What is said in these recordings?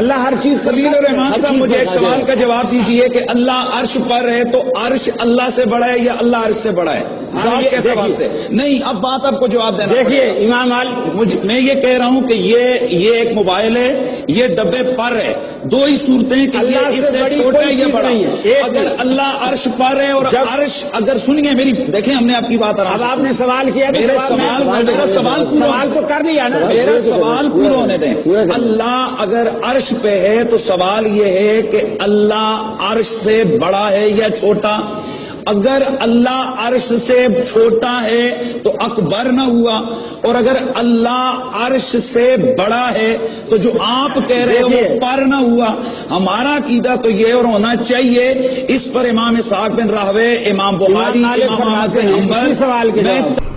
اللہ ہر چیز خلیل الرحمان صاحب مجھے ایک سوال کا جواب دیجئے کہ اللہ عرش پر ہے تو عرش اللہ سے بڑا ہے یا اللہ عرش سے بڑا ہے؟ ذات کے اعتبار سے نہیں، اب بات آپ کو جواب دینا دیکھیے امام میں یہ کہہ رہا ہوں کہ یہ ایک موبائل ہے، یہ ڈبے پر ہے، دو ہی صورتیں کہ اللہ اس سے سے بڑی چھوٹا ہے کوئی یا چیز بڑا نہیں ہے۔ اگر اللہ عرش پر ہے اور عرش اگر سنیے میری، دیکھیں ہم نے آپ کی بات اب آپ نے سوال کیا تو میرا سوال تو کر لیا نا، میرا سوال پورا ہونے دیں۔ اللہ اگر عرش پہ ہے تو سوال یہ ہے کہ اللہ عرش سے بڑا ہے یا چھوٹا؟ اگر اللہ عرش سے چھوٹا ہے تو اکبر نہ ہوا، اور اگر اللہ عرش سے بڑا ہے تو جو آپ کہہ رہے ہو وہ پر نہ ہوا۔ ہمارا عقیدہ تو یہ اور ہونا چاہیے، اس پر امام اسحاق بن راہوے، امام بخاری، امام احمد بن حنبل سوال کے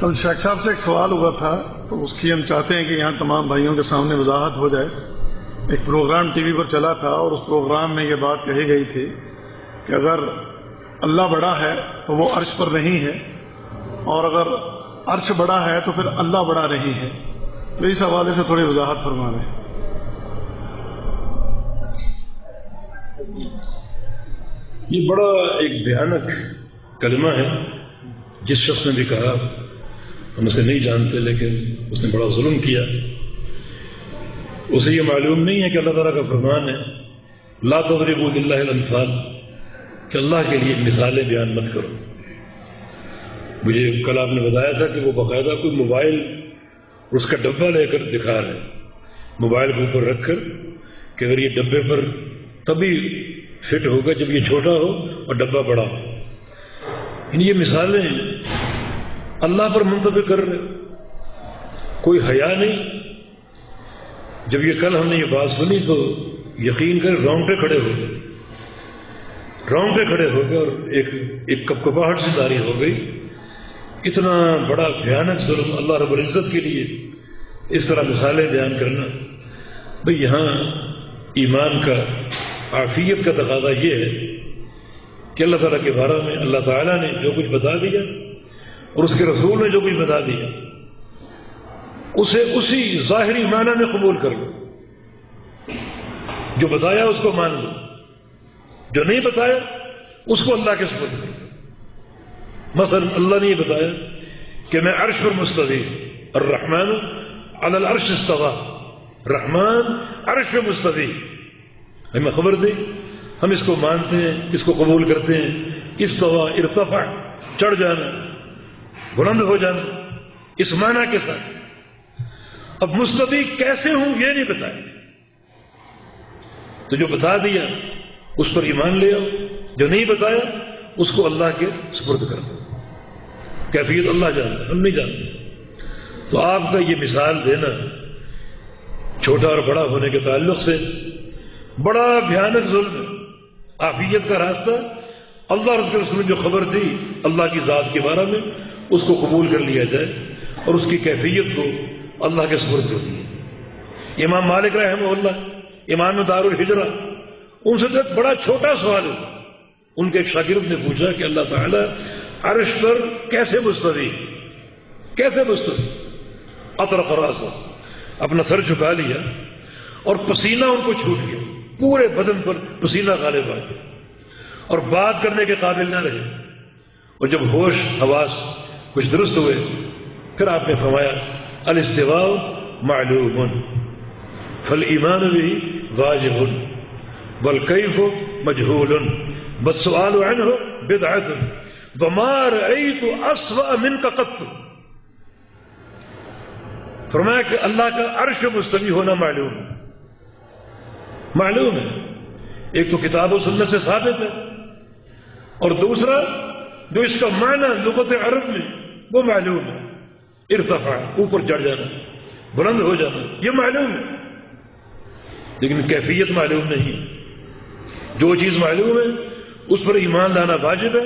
کل شیخ صاحب سے ایک سوال ہوا تھا تو اس کی ہم چاہتے ہیں کہ یہاں تمام بھائیوں کے سامنے وضاحت ہو جائے۔ ایک پروگرام ٹی وی پر چلا تھا اور اس پروگرام میں یہ بات کہی گئی تھی کہ اگر اللہ بڑا ہے تو وہ عرش پر نہیں ہے، اور اگر عرش بڑا ہے تو پھر اللہ بڑا نہیں ہے۔ تو اس حوالے سے تھوڑی وضاحت فرما رہے ہیں۔ یہ بڑا ایک بھیانک کلمہ ہے۔ جس شخص نے بھی کہا ہم اسے نہیں جانتے لیکن اس نے بڑا ظلم کیا۔ اسے یہ معلوم نہیں ہے کہ اللہ تعالیٰ کا فرمان ہے لا تضربوا للہ الامثال، کہ اللہ کے لیے مثالیں بیان مت کرو۔ مجھے کل آپ نے بتایا تھا کہ وہ باقاعدہ کوئی موبائل اس کا ڈبہ لے کر دکھا رہے ہیں، موبائل کو اوپر رکھ کر کہ اگر یہ ڈبے پر تبھی فٹ ہوگا جب یہ چھوٹا ہو اور ڈبہ بڑا ہو۔ یعنی یہ مثالیں اللہ پر منتبہ کر رہے، کوئی حیا نہیں۔ جب یہ کل ہم نے یہ بات سنی تو یقین کر رونگٹے کھڑے ہو گئے، رونگٹے کھڑے ہو گئے، اور ایک کپکپاہٹ سی طاری ہو گئی۔ اتنا بڑا بھیانک ظلم اللہ رب العزت کے لیے اس طرح مثالیں بیان کرنا۔ بھئی یہاں ایمان کا، عافیت کا تقاضا یہ ہے کہ اللہ تعالیٰ کے بارے میں اللہ تعالیٰ نے جو کچھ بتا دیا اور اس کے رسول نے جو کچھ بتا دیا اسے اسی ظاہری معنی میں قبول کر لو۔ جو بتایا اس کو مان لو، جو نہیں بتایا اس کو اللہ کے سپرد کر دو۔ مثلا اللہ نے یہ بتایا کہ میں عرش پر مستوی، الرحمن علی العرش استوی، رحمان عرش پر مستوی، ہمیں خبر دی، ہم اس کو مانتے ہیں، اس کو قبول کرتے ہیں۔ استوی ارتفع، چڑھ جانا، بلند ہو جانا، اس معنی کے ساتھ۔ اب مستوی کیسے ہوں یہ نہیں بتایا، تو جو بتا دیا اس پر ایمان لے آؤ، جو نہیں بتایا اس کو اللہ کے سپرد کر دو۔ کیفیت اللہ جانتا، ہم نہیں جانتے۔ تو آپ کا یہ مثال دینا چھوٹا اور بڑا ہونے کے تعلق سے بڑا بھیانک ظلم ہے۔ عافیت کا راستہ اللہ رسول نے جو خبر دی اللہ کی ذات کے بارے میں اس کو قبول کر لیا جائے اور اس کی کیفیت کو اللہ کے سپرد کر دیا۔ امام مالک رحمہ اللہ، امام دار الحجرہ، ان سے ایک بڑا چھوٹا سوال ہوا۔ ان کے ایک شاگرد نے پوچھا کہ اللہ تعالیٰ عرش پر کیسے مستوی، کیسے مستوی؟ اطرق راسہ، اپنا سر جھکا لیا اور پسینہ ان کو چھوٹ گیا، پورے بدن پر پسینہ غالب آ گیا اور بات کرنے کے قابل نہ رہے۔ اور جب ہوش حواس کچھ درست ہوئے پھر آپ نے فرمایا الاستواء معلوم فالایمان به واجب والکیف مجہول والسؤال عنہ بدعۃ وما رأیت اسوأ منک قط۔ فرمایا کہ اللہ کا عرش مستوی ہونا معلوم ہے، معلوم ہے۔ ایک تو کتاب و سنت سے ثابت ہے، اور دوسرا جو اس کا معنی لغت عرب میں وہ معلوم ہے۔ ارتفاع، اوپر چڑھ جانا، بلند ہو جانا، یہ معلوم ہے، لیکن کیفیت معلوم نہیں۔ جو چیز معلوم ہے اس پر ایمان لانا واجب ہے،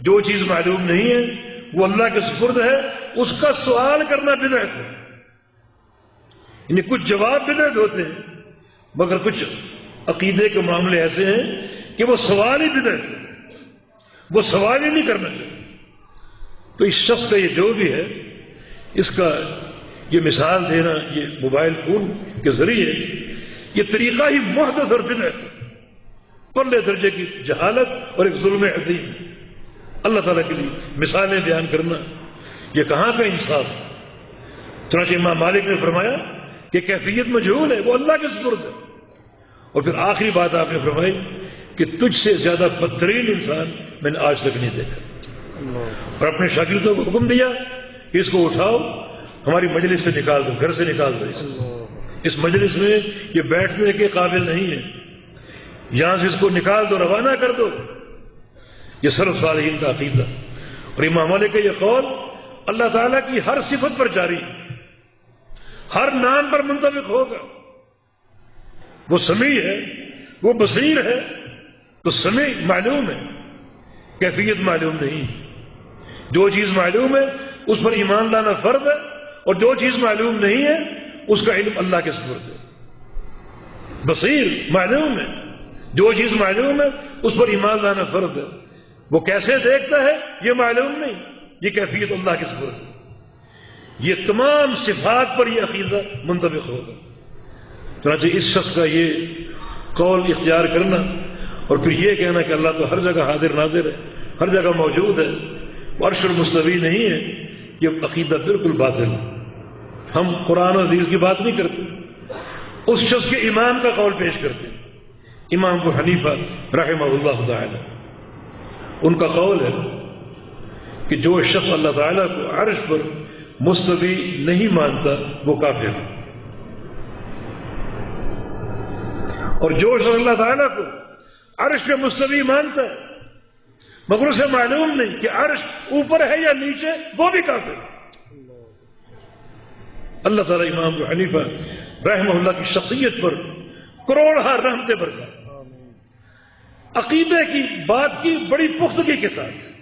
جو چیز معلوم نہیں ہے وہ اللہ کے سپرد ہے، اس کا سوال کرنا بدعت ہے۔ یعنی کچھ جواب بدعت ہوتے ہیں مگر کچھ عقیدے کے معاملے ایسے ہیں کہ وہ سوال ہی بدعت ہے، وہ سوال ہی نہیں کرنا چاہیے۔ تو اس شخص کا یہ جو بھی ہے، اس کا یہ مثال دینا یہ موبائل فون کے ذریعے یہ طریقہ ہی محدث اور بدعت ہے، پرلے درجے کی جہالت اور ایک ظلم عظیم۔ اللہ تعالیٰ کے لیے مثالیں بیان کرنا یہ کہاں کا انصاف؟ چنانچہ امام مالک نے فرمایا کہ کیفیت مجہول ہے، وہ اللہ کے سپرد ہے۔ اور پھر آخری بات آپ نے فرمائی کہ تجھ سے زیادہ بدترین انسان میں نے آج تک نہیں دیکھا، اور اپنے شاگردوں کو حکم دیا کہ اس کو اٹھاؤ، ہماری مجلس سے نکال دو، گھر سے نکال دو، اس مجلس میں یہ بیٹھنے کے قابل نہیں ہے، یہاں سے اس کو نکال دو، روانہ کر دو۔ یہ سلف صالحین کا عقیدہ۔ اور امام مالک کا یہ قول اللہ تعالیٰ کی ہر صفت پر جاری، ہر نام پر منطبق ہوگا۔ وہ سمیع ہے، وہ بصیر ہے، تو سمیع معلوم ہے، کیفیت معلوم نہیں۔ جو چیز معلوم ہے اس پر ایمان لانا فرض ہے، اور جو چیز معلوم نہیں ہے اس کا علم اللہ کے سپرد ہے۔ بصیر معلوم ہے، جو چیز معلوم ہے اس پر ایمان لانا فرض ہے۔ وہ کیسے دیکھتا ہے یہ معلوم نہیں، یہ کیفیت اللہ کے سپرد ہے۔ یہ تمام صفات پر یہ عقیدہ منطبق ہوگا۔ چنانچہ اس شخص کا یہ قول اختیار کرنا اور پھر یہ کہنا کہ اللہ تو ہر جگہ حاضر ناظر ہے، ہر جگہ موجود ہے، وہ عرش المستوی نہیں ہے، یہ عقیدہ بالکل باطل ہے۔ ہم قرآن و حدیث کی بات نہیں کرتے، اس شخص کے امام کا قول پیش کرتے ہیں، امام ابو حنیفہ رحمہ اللہ تعالی۔ ان کا قول ہے کہ جو شخص اللہ تعالیٰ کو عرش پر مستوی نہیں مانتا وہ کافر ہے، اور جو شخص اللہ تعالیٰ کو عرش پہ مستوی مانتا ہے مگر اسے معلوم نہیں کہ عرش اوپر ہے یا نیچے، وہ بھی کافر ہے۔ اللہ تعالیٰ امام ابو حنیفہ رحمہ اللہ کی شخصیت پر کروڑہا رحمتیں برسائے، عقیدے کی بات کی بڑی پختگی کے ساتھ۔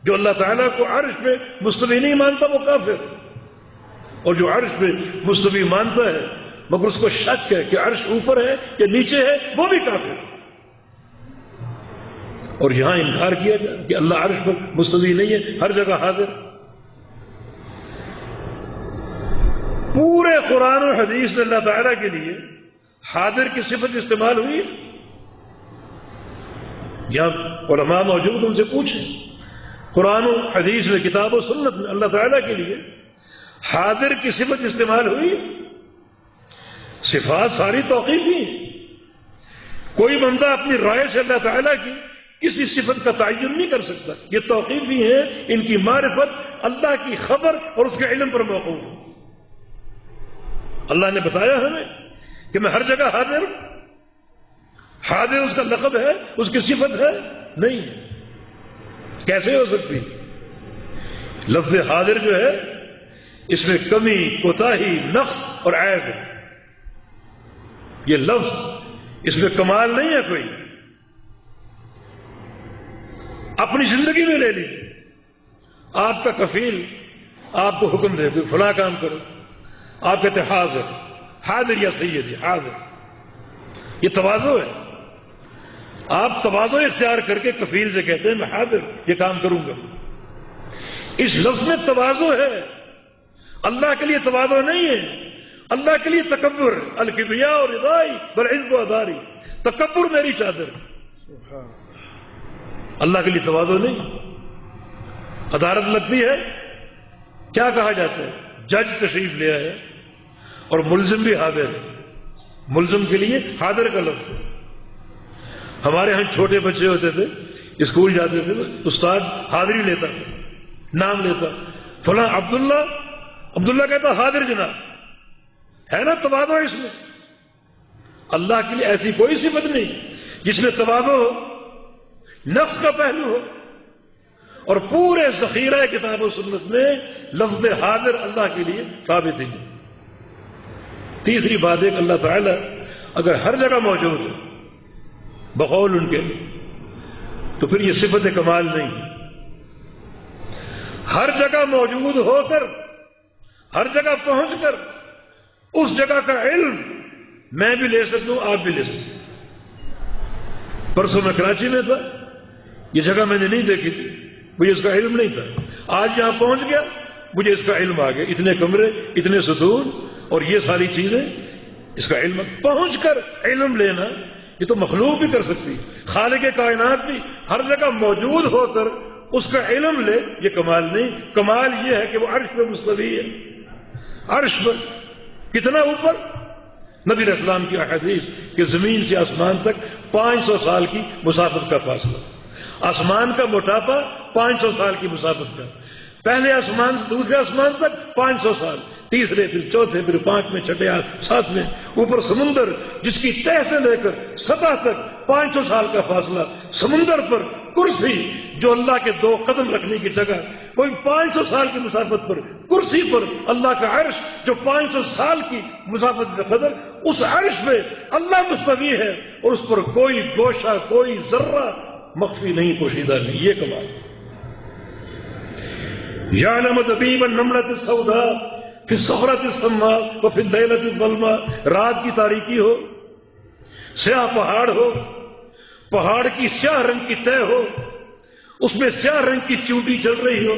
جو اللہ تعالیٰ کو عرش پہ مستوی نہیں مانتا وہ کافر، اور جو عرش پہ مستوی مانتا ہے مگر اس کو شک ہے کہ عرش اوپر ہے یا نیچے ہے، وہ بھی کافر۔ اور یہاں انکار کیا جائے کہ اللہ عرش پر مستوی نہیں ہے، ہر جگہ حاضر۔ پورے قرآن و حدیث میں اللہ تعالیٰ کے لیے حاضر کی صفت استعمال ہوئی ہے۔ یہاں علماء موجود، ان سے پوچھیں، قرآن و حدیث میں، کتاب و سنت میں اللہ تعالیٰ کے لیے حاضر کی صفت استعمال ہوئی؟ صفات ساری توقیفی ہیں، کوئی بندہ اپنی رائے سے اللہ تعالیٰ کی کسی صفت کا تعین نہیں کر سکتا، یہ توقیفی ہیں، ان کی معرفت اللہ کی خبر اور اس کے علم پر موقوف ہے۔ اللہ نے بتایا ہمیں کہ میں ہر جگہ حاضر ہوں، حاضر اس کا لقب ہے، اس کی صفت ہے نہیں، کیسے ہو سکتی؟ لفظ حاضر جو ہے اس میں کمی، کوتاہی، نقص اور عیب ہے۔ یہ لفظ اس میں کمال نہیں ہے کوئی۔ اپنی زندگی میں لے لیجیے، آپ کا کفیل آپ کو حکم دے کوئی فلاں کام کرو، آپ کہتے ہیں حاضر، حاضر یا سیدی حاضر، یہ تواضع ہے۔ آپ تواضع اختیار کر کے کفیل سے کہتے ہیں میں حاضر، یہ کام کروں گا۔ اس لفظ میں تواضع ہے، اللہ کے لیے تواضع نہیں ہے، اللہ کے لیے تکبر، الکبریاء اور ردائی بالعز و اداری، تکبر میری چادر، اللہ کے لیے تواضع نہیں۔ عدالت لگتی ہے، کیا کہا جاتا ہے؟ جج تشریف لے آیا اور ملزم بھی حاضر ہے، ملزم کے لیے حاضر کا لفظ ہے۔ ہمارے ہاں چھوٹے بچے ہوتے تھے، اسکول جاتے تھے، استاد حاضری لیتا تھا، نام لیتا، فلاں عبداللہ، عبداللہ کہتا حاضر جناب، ہے نا تواضع اس میں؟ اللہ کے لیے ایسی کوئی صفت نہیں جس میں تواضع ہو، نفس کا پہلو ہو، اور پورے ذخیرہ کتاب و سنت میں لفظ حاضر اللہ کے لیے ثابت ہی نہیں۔ تیسری بات ایک، اللہ تعالیٰ اگر ہر جگہ موجود ہے بقول ان کے، تو پھر یہ صفت کمال نہیں۔ ہر جگہ موجود ہو کر، ہر جگہ پہنچ کر، اس جگہ کا علم میں بھی لے سکتا ہوں، آپ بھی لے سکتے ہیں۔ پرسوں میں کراچی میں تھا، یہ جگہ میں نے نہیں دیکھی تھی، مجھے اس کا علم نہیں تھا، آج یہاں پہنچ گیا، مجھے اس کا علم آ گیا، اتنے کمرے، اتنے ستون اور یہ ساری چیزیں، اس کا علم پہنچ کر علم لینا یہ تو مخلوق بھی کر سکتی، خالق کائنات بھی ہر جگہ موجود ہو کر اس کا علم لے، یہ کمال نہیں. کمال یہ ہے کہ وہ عرش پہ مستوی ہے. عرش پر کتنا اوپر؟ نبی علیہ السلام کی احادیث کہ زمین سے آسمان تک 500 سال کی مسافت کا فاصلہ. آسمان کا موٹاپا 500 سال کی مسافت کا. پہلے آسمان سے دوسرے آسمان تک 500 سال، تیسرے پھر چوتھے پھر پانچویں چھٹے ساتویں. اوپر سمندر جس کی تہ سے لے کر سطح تک 500 سال کا فاصلہ. سمندر پر کرسی جو اللہ کے 2 قدم رکھنے کی جگہ، کوئی 500 سال کی مسافت پر کرسی پر اللہ کا عرش جو 500 سال کی مسافت کا قدر، اس عرش پہ اللہ مستوی ہے اور اس پر کوئی گوشہ کوئی ذرہ مخفی نہیں، پوشیدہ نہیں. یہ کمال. یعلم دبیب النملۃ السوداء فی الصخرۃ السماء وفی اللیلۃ الظلماء. رات کی تاریکی ہو، سیاہ پہاڑ ہو، پہاڑ کی سیاہ رنگ کی تہ ہو، اس میں سیاہ رنگ کی چونٹی چل رہی ہو،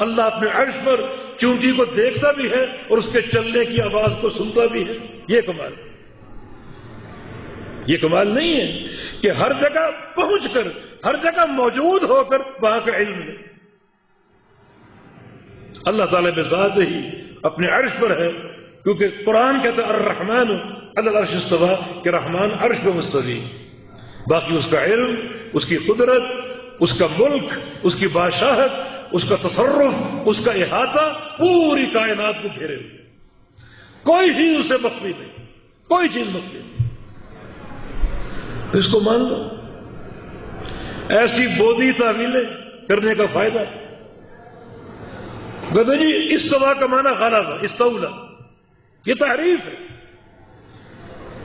اللہ اپنے عرش پر چونٹی کو دیکھتا بھی ہے اور اس کے چلنے کی آواز کو سنتا بھی ہے. یہ کمال. یہ کمال نہیں ہے کہ ہر جگہ پہنچ کر ہر جگہ موجود ہو کر وہاں کا علم لے. اللہ تعالیٰ بذات ہی اپنے عرش پر ہے، کیونکہ قرآن کہتا ہے الرحمن علی العرش استویٰ کہ رحمان عرش پہ مستوی. باقی اس کا علم، اس کی قدرت، اس کا ملک، اس کی بادشاہت، اس کا تصرف، اس کا احاطہ پوری کائنات کو گھیرے ہوئے. کوئی چیز اسے مخفی نہیں، کوئی چیز مخفی نہیں. تو اس کو مان لو. ایسی بودی تعویلیں کرنے کا فائدہ. گدا جی استوا کا معنی غلبہ، استولا، یہ تعریف ہے.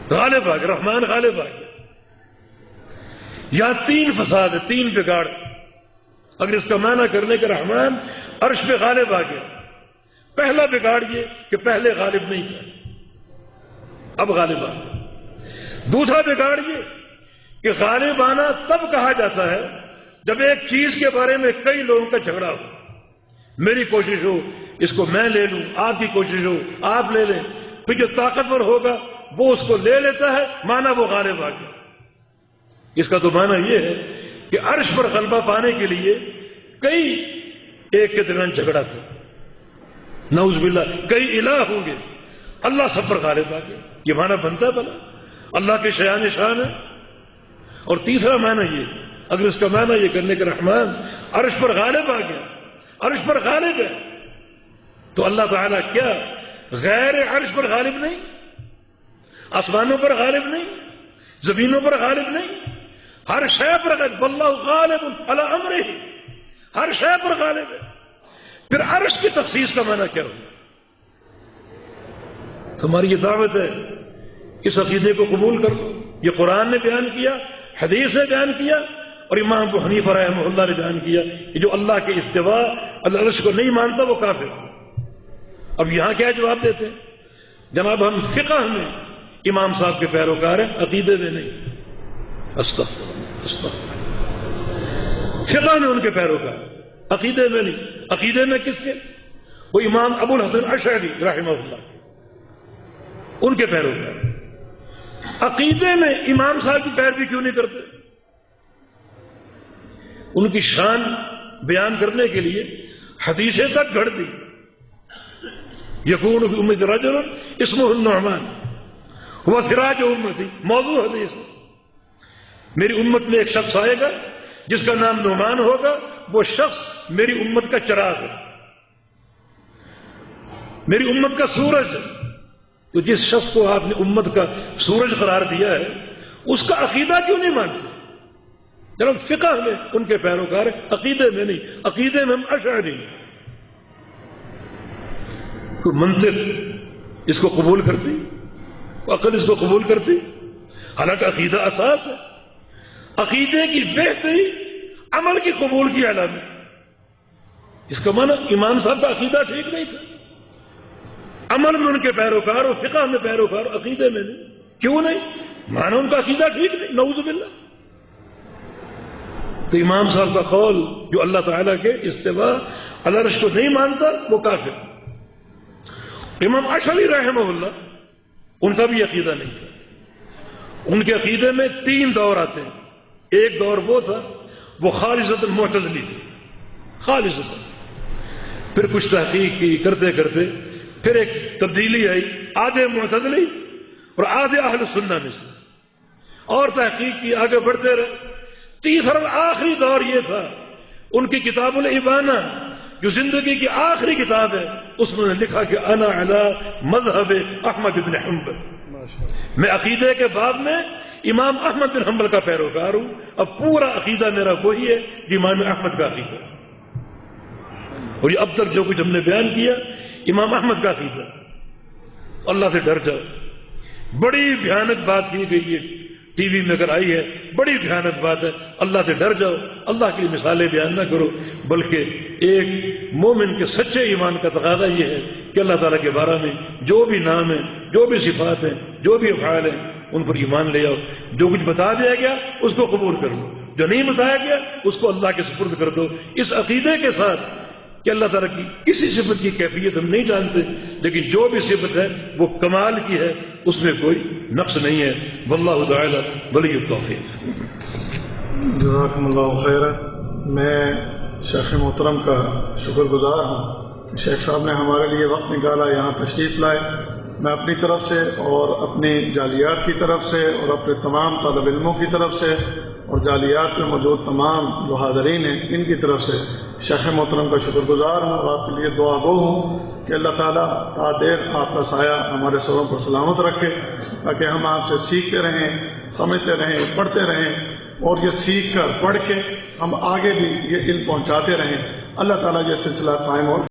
غالب آ گیا، رحمان غالب آ گیا. یہاں 3 فساد ہے، 3 بگاڑ. اگر اس کا معنی کرنے کے رحمان عرش پہ غالب آ گیا. پہلا بگاڑ یہ کہ پہلے غالب نہیں تھا، اب غالب آ گیا. دوسرا بگاڑ یہ کہ غالب آنا تب کہا جاتا ہے جب ایک چیز کے بارے میں کئی لوگوں کا جھگڑا ہو. میری کوشش ہو اس کو میں لے لوں، آپ کی کوشش ہو آپ لے لیں، پھر جو طاقتور ہوگا وہ اس کو لے لیتا ہے، مانا وہ غالب آ گیا. اس کا تو معنی یہ ہے کہ عرش پر غلبہ پانے کے لیے کئی ایک کے درمیان جھگڑا تھا، نعوذ باللہ کئی الہ ہوں گے، اللہ سب پر غالب آ گیا. یہ معنی بنتا بنا اللہ کے شایان شان ہے. اور تیسرا معنی یہ، اگر اس کا معنی یہ کرنے کے رحمان عرش پر غالب آ گیا، عرش پر غالب ہے، تو اللہ تعالیٰ کیا غیر عرش پر غالب نہیں؟ آسمانوں پر غالب نہیں، زمینوں پر غالب نہیں، ہر شے پر غالب. واللہ غالب علی امرہ، ہر شے پر غالب ہے. پھر عرش کی تخصیص کا معنی کیا ہوگا؟ ہماری یہ دعوت ہے اس عقیدے کو قبول کر لو. یہ قرآن نے بیان کیا، حدیث نے بیان کیا، اور امام ابو حنیفہ رحمہ اللہ نے بیان کیا کہ جو اللہ کے استواء العرش کو نہیں مانتا وہ کافر. اب یہاں کیا جواب دیتے ہیں؟ جناب ہم فقہ میں امام صاحب کے پیروکار ہیں، عقیدے میں نہیں. استغفر استغفر. فقہ میں ان کے پیروکار، عقیدے میں نہیں. عقیدے میں کس کے؟ وہ امام ابو الحسن اشعری رحمہ اللہ ان کے پیروکار. عقیدے میں امام صاحب کی پیروی کیوں نہیں کرتے؟ ان کی شان بیان کرنے کے لیے حدیثیں تک گھڑ دی. یکون فی امتی رجل اسمہ النعمان ہوا سراج امتی، موضوع حدیث. میری امت میں ایک شخص آئے گا جس کا نام نعمان ہوگا، وہ شخص میری امت کا چراغ ہے، میری امت کا سورج ہے. تو جس شخص کو آپ نے امت کا سورج قرار دیا ہے اس کا عقیدہ کیوں نہیں مانتے؟ جناب فقہ میں ان کے پیروکار ہیں، عقیدے میں نہیں. عقیدے میں ہم اشعری. کوئی منطق اس کو قبول کرتی، عقل اس کو قبول کرتی؟ حالانکہ عقیدہ اساس ہے. عقیدے کی بہتری عمل کی قبول کی علامت. اس کا معنی امام صاحب کا عقیدہ ٹھیک نہیں تھا، عمل میں ان کے پیروکار اور فقہ میں پیروکار، عقیدے میں نہیں. کیوں نہیں؟ معنی ان کا عقیدہ ٹھیک نہیں، نعوذ باللہ. تو امام صاحب کا قول جو اللہ تعالیٰ کے استواء علی العرش کو نہیں مانتا وہ کافر. امام اشعری رحمہ اللہ ان کا بھی عقیدہ نہیں تھا. ان کے عقیدے میں 3 دور آتے ہیں. ایک دور وہ تھا وہ خالصتاً معتزلی تھے, خالصتاً. پھر کچھ تحقیق کی کرتے کرتے پھر ایک تبدیلی آئی, آدھے معتزلی اور آدھے اہل سنہ میں سے, اور تحقیق کی, آگے بڑھتے رہے. تیسرا آخری دور یہ تھا, ان کی کتاب الابانہ جو زندگی کی آخری کتاب ہے, اس میں نے لکھا کہ انا علی مذہب احمد بن حنبل, میں عقیدے کے باب میں امام احمد بن حنبل کا پیروکار ہوں. اب پورا عقیدہ میرا وہی ہے جو امام احمد کا عقیدہ, اور یہ اب تک جو کچھ ہم نے بیان کیا امام احمد کا عقیدہ. اللہ سے ڈر جاؤ. بڑی بھیانک بات کی گئی ہے, ٹی وی میں اگر آئی ہے, بڑی بھیانک بات ہے. اللہ سے ڈر جاؤ, اللہ کی مثالیں بیان نہ کرو, بلکہ ایک مومن کے سچے ایمان کا تقاضا یہ ہے کہ اللہ تعالیٰ کے بارے میں جو بھی نام ہیں, جو بھی صفات ہیں, جو بھی افعال ہیں, ان پر ایمان لے آؤ. جو کچھ بتا دیا گیا اس کو قبول کر لو, جو نہیں بتایا گیا اس کو اللہ کے سپرد کر دو, اس عقیدے کے ساتھ کہ اللہ تعالیٰ کی کسی صفت کی کیفیت ہم نہیں جانتے, لیکن جو بھی صفت ہے وہ کمال کی ہے, اس میں کوئی نقص نہیں ہے. واللہ تعالی ولی التوفیق. جزاکم اللہ خیر. میں شیخ محترم کا شکر گزار ہوں کہ شیخ صاحب نے ہمارے لیے وقت نکالا, یہاں تشریف لائے. میں اپنی طرف سے اور اپنی جالیات کی طرف سے اور اپنے تمام طالب علموں کی طرف سے اور جالیات میں موجود تمام جو حاضرین ہیں ان کی طرف سے شیخ محترم کا شکر گزار ہوں, اور آپ کے لیے دعا گو ہوں کہ اللہ تعالیٰ تا دیر آپ کا سایہ ہمارے سروں پر سلامت رکھے, تاکہ ہم آپ سے سیکھتے رہیں, سمجھتے رہیں, پڑھتے رہیں, اور یہ سیکھ کر پڑھ کے ہم آگے بھی یہ علم پہنچاتے رہیں. اللہ تعالیٰ یہ سلسلہ قائم ہو.